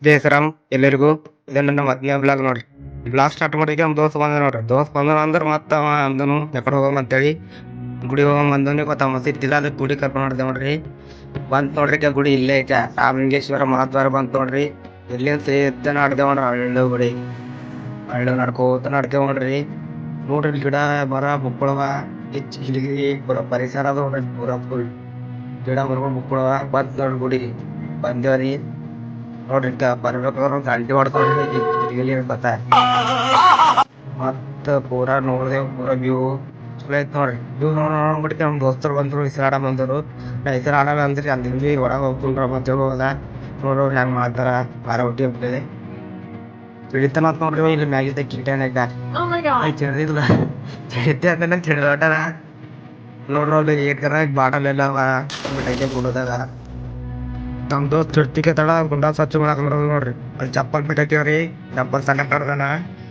ಜೈ ಶ್ರೀರಾಮ್ ಎಲ್ಲರಿಗೂ. ಇದು ನನ್ನ ಮೊದಲನೇ ಬ್ಲಾಗ್ ನೋಡ್ರಿ. ಬ್ಲಾಗ್ ಸ್ಟಾರ್ಟ್ ಮಾಡಿಗೆ ನಮ್ಮ ದೋಸ್ತ್ ಬಂದ ನೋಡ್ರಿ. ದೋಸ್ತ್ ಬಂದ ಅಂದ್ರೆ ಮತ್ತೆ ಅವ ಅಂದನು ಎಕಡೆ ಹೋಗಮ್ ಅಂತೇಳಿ ಗುಡಿ ಹೋಗಮ್ ಬಂದವನಿ ಗೊತ್ತ ಮಸಿದ್ದಿಲ್ಲ ಅದಕ್ಕೆ ಗುಡಿ ಕರ್ಕೊಂಡು ನೋಡಿದೆ ನೋಡ್ರಿ. ಬಂತ ನೋಡ್ರಿ ಗುಡಿ ಇಲ್ಲೇ ಐತೆ ರಾಮಲಿಂಗೇಶ್ವರ ಮಹಾದ್ವಾರ ಬಂತ ನೋಡ್ರಿ. ಎಲ್ಲಿ ಸೇತ ನಡ್ದೆ ನೋಡ್ರಿ ಹಳ್ಳು ಗುಡಿ ಹಳ್ಳು ನಡ್ಕೋತ ನಡ್ತೇವ್ ನೋಡ್ರಿ. ನೋಡ್ರಿ ಗಿಡ ಮರ ಬುಕ್ಕಳವ ಹೆಚ್ಚು ಗಿಲಿಗಿರಿ ಪೂರ ಪರಿಸರ ಅದ ನೋಡ್ರಿ. ಪೂರ ಫುಲ್ ಗಿಡ ಮರಗಳು ಬುಕ್ಕಳವ ಬಂತ ನೋಡ್ರಿ ಗುಡಿ ಬಂದೇವ್ರಿ. ನೋಡ್ರಿ ಬರ್ಬೇಕಾದ್ರೆ ಗಂಟೆ ಹೊಡ್ಕೊಂಡ್ರಿ ಗಿಲಿಗಿಲಿ ಬತ್ತ ಮತ್ತ ಪೂರಾ ನೋಡ್ದೇವ್ ಪೂರಾ ವ್ಯೂ ಚಲೋ ಐತ್ ನೋಡ್ರಿ. ವ್ಯೂ ನೋಡ್ಬಿಟ್ಟು ನಮ್ಮ ದೋಸ್ತರು ಬಂದ್ರು ಇಸ್ರಾಡ ಬಂದರು. ನಾ ಇಸ್ರಾಡ ಅಂದ್ರಿ ಅಲ್ಲಿ ಒಳಗೆ ಹೋಗ್ಕೊಂಡ್ರ ಮತ್ತೆ ಹೋಗೋದ ನೋಡ್ರಿ ಹೆಂಗ್ ಮಾಡ್ತಾರ ಬಾರ ಹೊಟ್ಟಿ ಹೋಗ್ತದೆ ತಿಳಿತಾನ ನೋಡ್ರಿ. ಇಲ್ಲಿ ಮ್ಯಾಗಿದ್ದ ಕಿಟೆನಾಗ ತಿಳಿದಿಲ್ಲ ತಿಳಿತೆ ಅಂತ ತಿಳಿದೋಟದ ನೋಡ್ರಿ ಏಕರ ಬಾಟಲ್ ಎಲ್ಲ ಬಿಟ್ಟೈತೆ ಗುಡದಾಗ. ನಮ್ ದೋಸ್ತ್ ಚುರ್ತಿಗೆ ತಡ ಗುಂಡ ಸ್ವಚ್ಛ ಮಾಡಕ್ ನೋಡ್ರಿ. ಅಲ್ಲಿ ಚಪ್ಪಲ್ ಬಿಟ್ಟೈತಿವ್ರಿ. ಚಪ್ಪಲ್ ಸಣ್ಣ ಕಡ್ದನ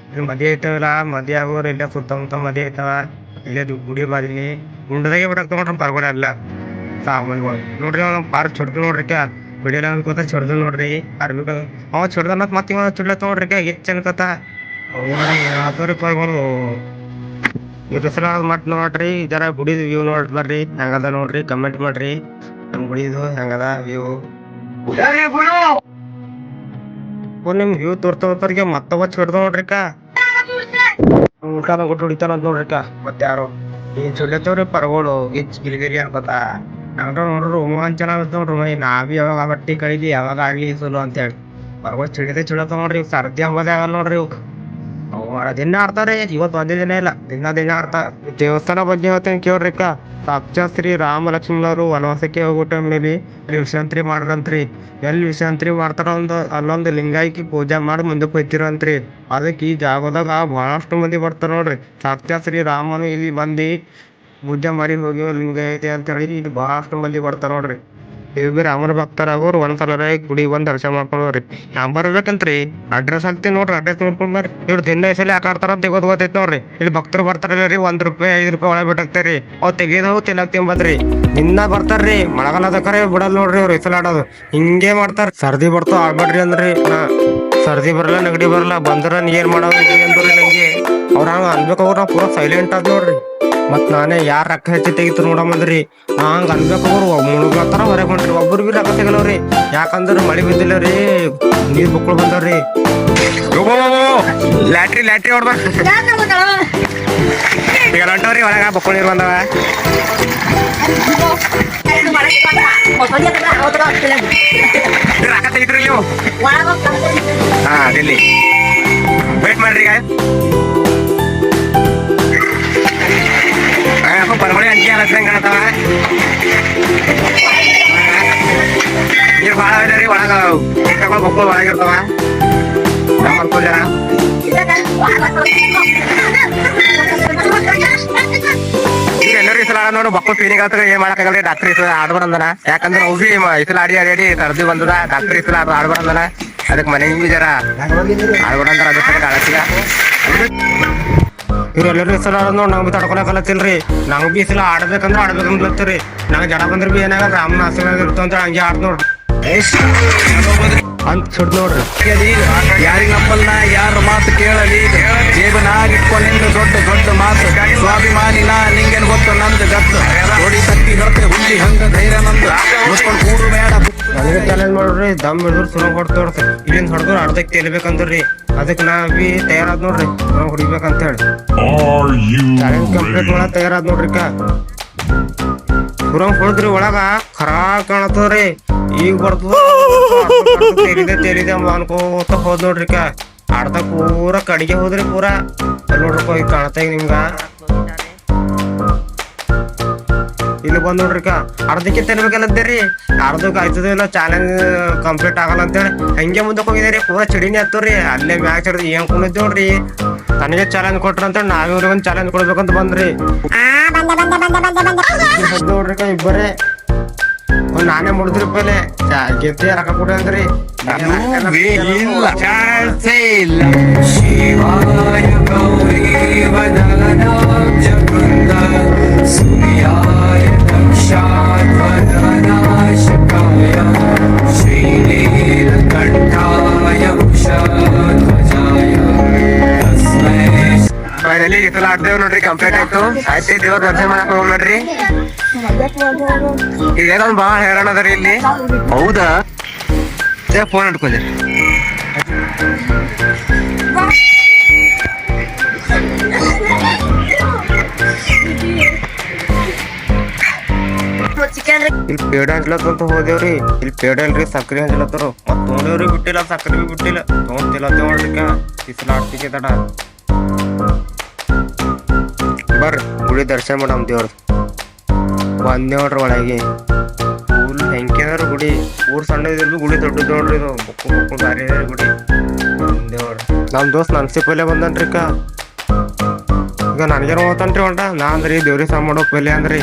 ಇಲ್ಲಿ ಮದಿ ಐತವಲ್ಲ ಮದಿ ಆಗೋರು ಇಲ್ಲೇ ಸುತ್ತಮುತ್ತ ಮದಿ ಐತವ. ಇಲ್ಲೇ ಗುಡಿ ಬಾಜಿನಿ ಗುಂಡದಾಗೆ ಬಿಡಕ್ ನೋಡ್ರಿ ಪರ್ಗೋಡ ಎಲ್ಲ ಸಾಮಾನ್ಗಳು ನೋಡ್ರಿ. ಅವ್ನು ಪಾರ್ ಚೊಡ್ದು ನೋಡ್ರಿ ಬಿಡಿಯಲ್ಲ ಅನ್ಕೋತ ಚೊಡ್ದು ನೋಡ್ರಿ. ಅರ್ಬಿಕ ಅವ ಚೊಡ್ದನತ್ ಮತ್ತೆ ಇವ ಚುಡ್ಲತ್ ನೋಡ್ರಿ ಹೆಚ್ಚ ಅನ್ಕೋತ ಅವ್ರಿ ಪರ್ಗಳು ಇರಿಸಲಾ ಮಟ್ ನೋಡ್ರಿ. ಜರ ಗುಡಿದ ವ್ಯೂ ನೋಡ್ ಬರ್ರಿ ಹೆಂಗದ ನೋಡ್ರಿ. ಕಮೆಂಟ್ ಮಾಡ್ರಿ ನಮ್ ಗುಡಿದು ಹೆಂಗದ ವ್ಯೂ. ನಿಮ್ ವ್ಯೂ ತೋರ್ತವ್ರಿಗೆ ಮತ್ತೊಬ್ಬ ಚೊಡ್ದ ನೋಡ್ರಿ ಊಟದ ಗುಟ್ಟು ಹೊಡಿತಾನ ನೋಡ್ರಿ ಮತ್ತೆ ಯಾರು ಈ ಚೊಡ್ಲತ್ತವ್ರಿ ಪರ್ಗೋಳು ಗಿಚ್ ಗಿಲಿಗಿರಿ ಅನ್ಕೋತ ನೋಡ್ರಿ. ರೋಮಾಂಚನ ನೋಡ್ರಿ ನಾವಿ ಯಾವಾಗ ಬಟ್ಟಿ ಕಳಿದಿ ಯಾವಾಗ ಆಗ್ಲಿ ಸುಲು ಅಂತೇಳಿ ಪರ್ಗೋಳ್ ಚಿಡಿದೆ ಚಿಡತಾವ ನೋಡ್ರಿ. ಸರ್ದಿ ಅಂಬೋದೇ ಆಗಲ್ಲ ನೋಡ್ರಿ. ದಿನ ಆಡ್ತಾವ್ರಿ. ಇವತ್ತು ಒಂದೇ ದಿನ ಇಲ್ಲ ದಿನ ಆಡ್ತಾರ. ದೇವಸ್ಥಾನ ಬಗ್ಗೆ ಹೇಳ್ತೇನೆ ಕೇಳ್ರಿ. ಸಾಕ್ಷಾತ್ ಶ್ರೀ ರಾಮ ಲಕ್ಷ್ಮಣರು ವನವಾಸಕ್ಕೆ ಹೋಗ್ಬಿಟ್ಟ ಮೇಲೆ ಇಲ್ಲಿ ವಿಶ್ರಾಂತಿ ಮಾಡ್ರಂತ್ರಿ. ಎಲ್ಲಿ ವಿಶ್ರಾಂತಿ ಮಾಡ್ತಾರ ಅಲ್ಲೊಂದು ಲಿಂಗಾಯಿಕಿ ಪೂಜೆ ಮಾಡಿ ಮುಂದಕ್ಕೆ ಹೋಯ್ತಿರಂತ್ರಿ. ಅದಕ್ಕೆ ಈ ಜಾಗದಾಗ ಬಹಳಷ್ಟು ಮಂದಿ ಬರ್ತಾರ ನೋಡ್ರಿ. ಸಾಕ್ಷಾತ್ ಶ್ರೀ ರಾಮನು ಇಲ್ಲಿ ಬಂದು ಪೂಜೆ ಮಾಡಿ ಹೋಗಿ ಲಿಂಗ ಐತೆ ಅಂತೇಳಿ ಇಲ್ಲಿ ಬಹಳಷ್ಟು ಮಂದಿ ಬರ್ತಾರ ನೋಡ್ರಿ. ಇವ್ ರಾಮನ ಭಕ್ತರಾಗೋರು ಒಂದ್ಸಲ ಗುಡಿ ಬಂದ್ ದರ್ಶನ ಮಾಡ್ಕೊಂಡ್ರಿ. ನಾವ್ ಬರ್ಬೇಕಂತ್ರಿ ಅಡ್ರೆಸ್ ಹಾಕ್ತಿವಿ ನೋಡ್ರಿ. ಅಡ್ರೆಸ್ ನೋಡ್ಕೊಂಡ್ ಬರ್ರಿ. ಇವ್ರು ದಿನ ಹೆಸಲಿ ಯಾಕೆ ಆಡ್ತಾರ ಅಂತ ಗೊತ್ತೈತಿ ನೋಡ್ರಿ. ಇಲ್ಲಿ ಭಕ್ತರು ಬರ್ತಾರಲ್ಲ ರೀ ₹1 ₹5 ಒಳಗೆ ಬಿಟ್ಟಾಕ್ತಾರಿ. ಅವ್ ತೆಗಿದವು ತಿನ್ನಕ್ ತಿಂಬದ್ರಿ ನಿನ್ನ ಬರ್ತಾರ್ರಿ. ಮಳೆಗಾಲದ ಕರೆ ಬಿಡಲ್ ನೋಡ್ರಿ ಅವ್ರು ಹೆಸಲಾಡೋದು ಹಿಂಗೆ ಮಾಡ್ತಾರ. ಸರ್ದಿ ಬರ್ತಾವ ಆಡ್ಬೇಡ್ರಿ ಅಂದ್ರಿ. ಸರ್ದಿ ಬರಲ್ಲ ನೆಗಡಿ ಬರಲ್ಲ ಬಂದ್ರ ನೀ ಏನ್ ಮಾಡೋ ಅಂದ್ರಿ ನಂಗೆ. ಅವ್ರ ಹಂಗ ಅನ್ಬೇಕವ್ರ ನಾ ಪೂರಾ ಸೈಲೆಂಟ್ ಆದ್ ನೋಡ್ರಿ. ಮತ್ ನಾನೇ ಯಾರ್ ರೊಕ್ಕ ಹೆಚ್ಚಿ ತೆಗಿತು ನೋಡಮ್ಮಂದ್ರಿ ಹಂಗ ಅನ್ಬೇಕವ್ರು ಮುಳುಗತ್ತಾರ ಹೊರಗೆ ಹೊಂಟ್ರಿ. ಒಬ್ಬರು ಬಿ ರೊಕ್ಕ ಸಿಗಲ್ಲವ್ರಿ. ಯಾಕಂದ್ರ ಮಳಿ ಬಿದ್ದಿಲ್ಲರಿ ನೀರ್ ಬುಕ್ಕಳು ಬಂದವ್ರಿ. ಲ್ಯಾಟ್ರಿ ಹೊಡ್ದ ಈಗ ಹೊಂಟವ್ರಿ ಒಳಗ ಬುಕ್ಕಳು ನೀರ್ ಬಂದವ. ರೊಕ್ಕ ತೆಗಿತ್ರಿ ನೀವು ಹಾ ಅದಿಲ್ಲಿ ವೇಟ್ ಮಾಡ್ರಿ ಈಗ. ಪರಮಳಿ ಅಂಕಿ ಅಲಸಂಗ ಕಾಣತಾವ. ನೀರು ಭಾಳ ರೀ ಒಳಗ ಬೊಕ್ಕಳು ಒಳಗಿರ್ತಾವ. ಜನ ಈಗ ಎಲ್ಲರೂ ಈ ಸಲ ನೋಡು ಬಕ್ಕಳು ಫೀಲಿಂಗ್ ಆಗ್ತದೆ. ಏನ್ ಮಾಡಕ್ಕಾಗಲ್ರಿ ಡಾಕ್ಟರ್ ಈ ಸಲ ಆಡ್ಬಾರ್ದನ. ಯಾಕಂದ್ರೆ ಅವು ಬಿ ಈ ಸಲ ಆಡಿ ಸರ್ದಿ ಬಂದದ. ಡಾಕ್ಟರ್ ಈ ಸಲ ಆಡ್ಬಾರ್ದನ. ಅದಕ್ಕೆ ಮನೆಗೆ ಬಿ ಜರ ಆಡ್ಬಾರ್ದಂದ್ರ ಅದಕ್ಕೆ ಆಳಸಿಗ ಇವ್ರೆಲ್ಲರೂ ಈ ಸಲ ಆಡೋದು ನೋಡಿ ನಂಗೆ ಬಿ ತಡ್ಕೊಳಕಲ್ಲತ್ತಿಲ್ರಿ. ನಂಗೆ ಬಿ ಈ ಸಲ ಆಡ್ಬೇಕಂದ್ರೆ ಆಡ್ಬೇಕಂದ್ಲತ್ತೀರಿ. ನಂಗೆ ಜಡ ಬಂದ್ರೆ ಬಿ ಏನಾಗ ರಾಮನ ಆಸೀರ್ವಾದ ಇರ್ತಾವ ಅಂತ ಹಂಗೆ ಆಡ್ ನೋಡ್ರಿ ಅಂತ ಸುಡ್ ನೋಡ್ರಿ. ಯಾರಿಗ ನಂಬಲ್ಲ ಯಾರ ಮಾತು ಕೇಳಲಿ ಜೇಬನಾಗಿಟ್ಕೊಂಡಿಂದ ದೊಡ್ಡ ಮಾತು ಸ್ವಾಭಿಮಾನಿ ನಾ ನಿಂಗೇನು ಗೊತ್ತು ನಂದು ಗತ್ತು ಹೊಡಿ ತಕ್ಕಿ ಬರ್ತೆ ಹುಲ್ಲಿ ಹಂಗ ಧೈರ್ಯ ನಂದು ಮುಚ್ಕೊಂಡು ಕೂಡು ಬೇಡ. ನನಗೆ ಚಾಲೆಂಜ್ ಮಾಡ್ರಿ ದಮ್ ಹಿಡಿದ್ರು ಸುಲಭ ಕೊಡ್ತವ್ರ. ಇಲ್ಲಿಂದ ಹೊಡೆದ್ರು ಅರ್ಧಕ್ಕೆ ತೆಲಿಬೇಕಂದ್ರಿ. ಅದಕ್ಕೆ ನಾ ಬಿ ತಯಾರಾದ್ ನೋಡ್ರಿ ನಾವು ಹೊಡಿಬೇಕಂತ ಹೇಳಿ ಚಾಲೆಂಜ್ ಕಂಪ್ಲೀಟ್ ಮಾಡಕ್ ತಯಾರಾದ್ ನೋಡ್ರಿ. ಸುರಂಗ್ ಹೊಡೆದ್ರಿ ಒಳಗ ಖರಾ ಕಾಣತ್ತವ್ರಿ. ಈಗ ಬರ್ತದ ತೆಲಿದೆ ಅನ್ಕೋತ ಹೋದ್ ನೋಡ್ರಿ. ಅರ್ಧ ಪೂರ ಕಡಿಗೆ ಹೋದ್ರಿ ಪೂರಾ ನೋಡ್ರಪ್ಪ ಈಗ ಕಾಣತ್ತ ಈಗ ನಿಮ್ಗ. ಇಲ್ಲಿ ಬಂದ್ ನೋಡ್ರಿ ಅರ್ಧಕ್ಕೆ ತೆಲಿಬೇಕಲ್ಲದ್ರಿ. ಅರ್ಧಕ್ಕೆ ಆಯ್ತದ ಇಲ್ಲ ಚಾಲೆಂಜ್ ಕಂಪ್ಲೀಟ್ ಆಗಲ್ಲ ಅಂತೇಳಿ ಹಂಗೆ ಮುಂದಕ್ಕೆ ಹೋಗಿದಾರಿ. ಪೂರಾ ಚಿಡಿನಿ ಹತ್ತವ್ರಿ. ಅಲ್ಲೇ ಮ್ಯಾಚ್ ಹಿಡಿದು ಏನ್ ಕುಣಿದ್ ನೋಡ್ರಿ. ನನಗೆ ಚಾಲೆಂಜ್ ಕೊಟ್ರ ಅಂತ ನಾವಿವ್ರಿಗೆ ಒಂದು ಚಾಲೆಂಜ್ ಕೊಡ್ಬೇಕಂತ ಬಂದ್ರಿ. ನೋಡ್ರಿ ಇಬ್ಬರೇ ನಾನೇ ಮುಡಿದ್ರಿ ಪೈಲೆ ಗೆದ್ದೆ ರೊಕ್ಕ ಕೊಡಿ ಅಂದ್ರಿ. ಶಿವಾಯ ಗೌರಿ ವದನಾಬ್ಜಕೃಂದ ಸೂರ್ಯಾಯ ದಕ್ಷಾಧ್ವರನಾಶಕಾಯ ಶ್ರೀನೀಲಕಂಠಾಯ ಇಲ್ಲಿಗೆ ಸಲ ಆಡ್ದೇವ್ ನೋಡ್ರಿ ಕಂಪ್ಲೀಟ್ ಆಯ್ತು. ಆಯ್ತು ದೇವ್ರ ದರ್ಶನ ಮಾಡಕ್ ಹೋಗ್ ನೋಡ್ರಿ. ಇದೇನೋ ಬಾಳ ಹೈರಾಣ ಅದರಿ ಇಲ್ಲಿ. ಹೌದಾ? ಫೋನ್ ಇಟ್ಕೊಂಡ್ರಿ. ಇಲ್ಲಿ ಪೇಡ ಹಂಚ್ಲತ್ತಂತ ಹೋದೇವ್ರಿ. ಇಲ್ಲಿ ಪೇಡ ಇಲ್ರಿ ಸಕ್ರಿ ಹಂಚ್ಲತ್ತಾರ. ಮತ್ ತೊಗೊಂಡೇವ್ರಿ ಬಿಟ್ಟಿಲ್ಲ, ಸಕ್ರಿ ಬಿ ಬಿಟ್ಟಿಲ್ಲ. ತೊಗೊಂತಿಲ್ಲ ನೋಡ್ರಿಕ ಬಿಸಿಲ ಆಡ್ತಿಕೆ ತಡ. ಬರ್ರಿ ಗುಡಿ ದರ್ಶನ ಮಾಡಮ್ ದೇವ್ರ. ಬಂದೆ ನೋಡ್ರಿ ಒಳಗೆ. ಫುಲ್ ಬೆಂಕಿ ಅದಾರ ಗುಡಿ. ಊರ್ ಸಣ್ಣ ಇದ್ರಿ ಗುಡಿ ದೊಡ್ಡದು ನೋಡ್ರಿ. ಇದು ಬುಕ್ಕು ಬುಕ್ಕು ಭಾರಿ ಅದಾರಿ ಗುಡಿ. ದೇವ್ರ ನಮ್ ದೋಸ್ತ್ ನನ್ಸಿ ಪಲ್ಯ ಬಂದನ್ರಿಕ. ಈಗ ನನಗೇನು ಹೋಗ್ತಾನ್ರಿ ಹೊಂಟ. ನಾ ಅಂದ್ರಿ ದೇವ್ರಿಗೆ ಸಹ ಮಾಡೋ ಪಲ್ಯ ಅಂದ್ರಿ.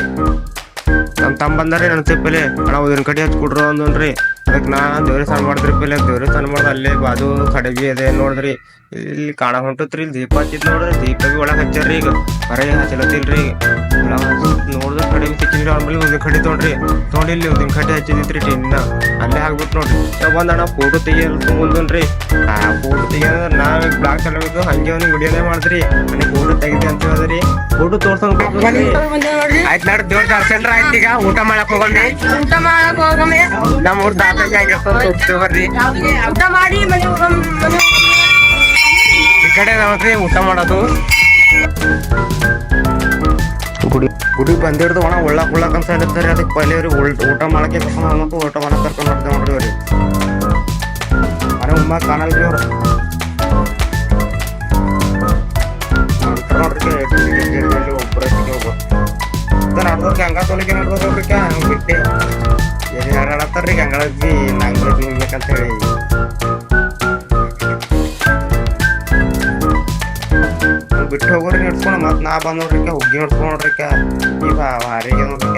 ನಮ್ ತಮ್ಮ ಬಂದಾರಿ ನನ್ಸಿ ಪಲ್ಯ ಅಣ್ಣ ಉದಿನ ಕಡೆ ಹಚ್ಚಿ ಕೊಡ್ರು ಅಂದ್ರಿ. ಅದಕ್ಕೆ ನಾ ದೇವ್ರಿಗೆ ಸಣ್ಣ ಮಾಡಿದ್ರಿ ಪಲ್ಯ. ದೇವ್ರಿಗೆ ಸಣ್ಣ ಮಾಡ್ದ ಅಲ್ಲೇ ಬಾಜು ಕಡೆಬಿ ಅದೇ ನೋಡಿದ್ರಿ. ಇಲ್ಲಿ ಕಾಣ ಹೊಂಟತ್ರಿ. ಇಲ್ಲಿ ದೀಪ ಹಚ್ಚಿದ್ ನೋಡ್ರಿ. ದೀಪ ಬಿ ಒಳಗ್ ಹಚ್ಚಾರ್ರಿ. ಈಗ ಹೊರಗೆ ಹಚ್ಚಲತ್ತಿಲ್ರಿ. ಈಗ ನೋಡಿದ್ರೆ ಕಡೆ ಸಿಕ್ಕಿನ್ರಿ. ಆಮೇಲೆ ಉದಿನ ಕಡ್ಡಿ ತೊಗೊಂಡ್ರಿ. ತೊಗೊಂಡು ಇಲ್ಲಿ ಉದಿನ ಕಡ್ಡಿ ಹಚ್ಚಿದಿತ್ರಿ ಟಿನ್ನ. ಅಲ್ಲೇ ಹಾಕ್ಬಿಟ್ಟು ನೋಡ್ರಿ. ಬಂದಣ್ಣ ಫೋಟೋ ತೆಗಿಯಲ್ ತೊಗೊಂಡ್ರಿ. ಆ ಫೋಟೋ ತೆಗಿಯೋದ ನಾವ್ ಬ್ಲಾಗ್ ಚಲೋದು ಹಂಗೆ ಅವ್ನಿಗೆ ವಿಡಿಯೋನೇ ಮಾಡಿದ್ರಿ. ನನಗೆ ಫೋಟೋ ತೆಗಿದಿ ಅಂತ ಹೇಳಿದ್ರಿ. ಫೋಟೋ ತೋರ್ಸಂಗ್ ಆಯ್ತು ನಾಡ್ ದೇವ್ರ ದರ್ಶನ ಆಯ್ತು. ಈಗ ಊಟ ಮಾಡಕ್ ಹೋಗಮ್ಮಿ. ನಮ್ಮ ಊರ್ ದಾಸಗಿ ಆಗಿರ್ತದೆ ಬರ್ರಿ. ಊಟ ಮಾಡಿ ಈ ಕಡೆ ನೋಡ್ರಿ ಊಟ ಮಾಡೋದು. ಗುಡಿ ಬಂದಿಡ್ದು ಒಣ ಉಳ್ಳಾಕ್ ಅಂತ ಹೇಳಿರ್ತಾರೆ. ಅದಕ್ಕೆ ಪಲ್ಯ ಅವ್ರಿ ಊಟ ಮಾಡಕ್ಕೆ ಕರ್ಕೊಂಡು ಊಟ ಮಾಡಕ್ ಕರ್ಕೊಂಡು ಹೋಗ್ತೇವೆ ನೋಡ್ರಿ ಅವ್ರಿ. ಮನೆ ಉಮ್ಮ ಕಾಣಲ್ರಿ ಅವ್ರು ನೋಡ್ರಿ. ಒಬ್ಬರ ನಡ್ದವ್ರಿಗೆ ಹಂಗ ತೊಲಿಗೆ ನಡ್ದವ್ರಿ. ಹಂಗ ಬಿಟ್ಟೆ ಎಲ್ಲಿ ಹಾಡಾಡತ್ತಾರ್ರಿ ಗಂಗಳಜ್ಜಿ ನಂಗೆ ನಿಲ್ಬೇಕಂತ ಹೇಳಿ. ಬಿಟ್ಟು ಹೋಗೋರಿ ನಡ್ಸ್ಕೊಂಡು ಮತ್ ನಾ ಬಂದ್ ನೋಡ್ರಿಕ ಹುಗ್ಗಿ ನಡ್ಸ್ಕೊಂಡ್ ನೋಡ್ರಿಕ. ಈಗ ಹಾರಿಗೆ ನೋಡ್ರಿಕ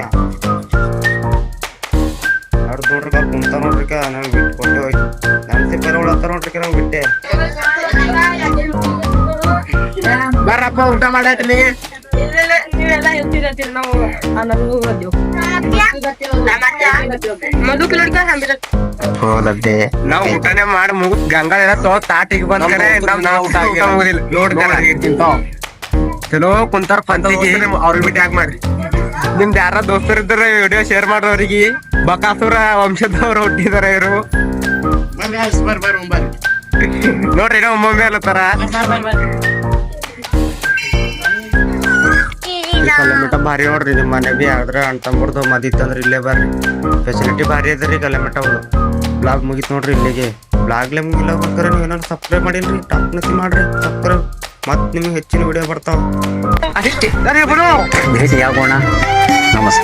ಅವ್ರದ್ದು ನೋಡ್ರಿಕ ಅವ್ರು ಕುಂತ ನೋಡ್ರಿಕ. ನಂಗೆ ಬಿಟ್ಟು ಕೊಟ್ಟೆ ಹೋಗಿ ನನ್ನ ಸಿಪ್ಪೆ ಉಳತ್ತಾರ ನೋಡ್ರಿಕ. ನಂಗೆ ಬಿಟ್ಟೆ ಬರ್ರಪ್ಪ ಊಟ ಮಾಡಾಕ್ರಿ. ನೀವೆಲ್ಲ ಹೇಳ್ತಿರತ್ತೀರಿ ನಾವು ನನಗೂ ಹೋದದ್ದೆ ನಾವ್ ಊಟನೇ ಮಾಡಿ ಮುಗಿದ್ ಗಂಗಾಳ ತಾಟಿಗೆ ಬಂದ್ರೆ ಚಲೋ ಕುಂತಾರ ಪಂತಿಗೆ. ಅವ್ರಿಗೆ ಬಿಟ್ಟು ಯಾಕೆ ಮಾಡ್ರಿ. ನಿಮ್ದು ಯಾರ ದೋಸ್ತರು ಇದ್ರೆ ವಿಡಿಯೋ ಶೇರ್ ಮಾಡೋರಿಗೆ. ಬಕಾಸುರ ವಂಶದವ್ರು ಹುಟ್ಟಿದಾರ ಇವರು ನೋಡ್ರಿ. ಏನೋ ಒಮ್ಮೊಮ್ಮೆ ಅಲ್ಲತ್ತಾರ. ಕಲ್ಲಮಠ ಭಾರಿ ನೋಡ್ರಿ. ನಿಮ್ಮ ಮನೆ ಬಿ ಆದ್ರೆ ಅಣ್ಣ ತಮ್ಮರ್ದು ಮದಿತ್ತಂದ್ರೆ ಇಲ್ಲೇ ಬರ್ರಿ. ಫೆಸಿಲಿಟಿ ಭಾರಿ ಅದ್ರಿ ಕಲ್ಲಮಠ ಅವ್ರು. ಬ್ಲಾಗ್ ಮುಗಿತ್ ನೋಡ್ರಿ ಇಲ್ಲಿಗೆ. ಬ್ಲಾಗ್ಲೇ ಮುಗಿಲ್ಲ ಬರ್ತಾರೆ. ನೀವು ಏನಾದ್ರು ಸಬ್ಸ್ಕ್ರೈಬ್ ಮಾಡಿಲ್ರಿ ಟಾಪ್ ನತಿ ಮಾಡ್ರಿ ಸಬ್ಸ್ಕ್ರೈಬ್. ಮತ್ ನಿಮ್ಗೆ ಹೆಚ್ಚಿನ ವಿಡಿಯೋ ಬರ್ತಾವ. ಅಷ್ಟೇ ಭೇಟಿ ಆಗೋಣ. ನಮಸ್ಕಾರ.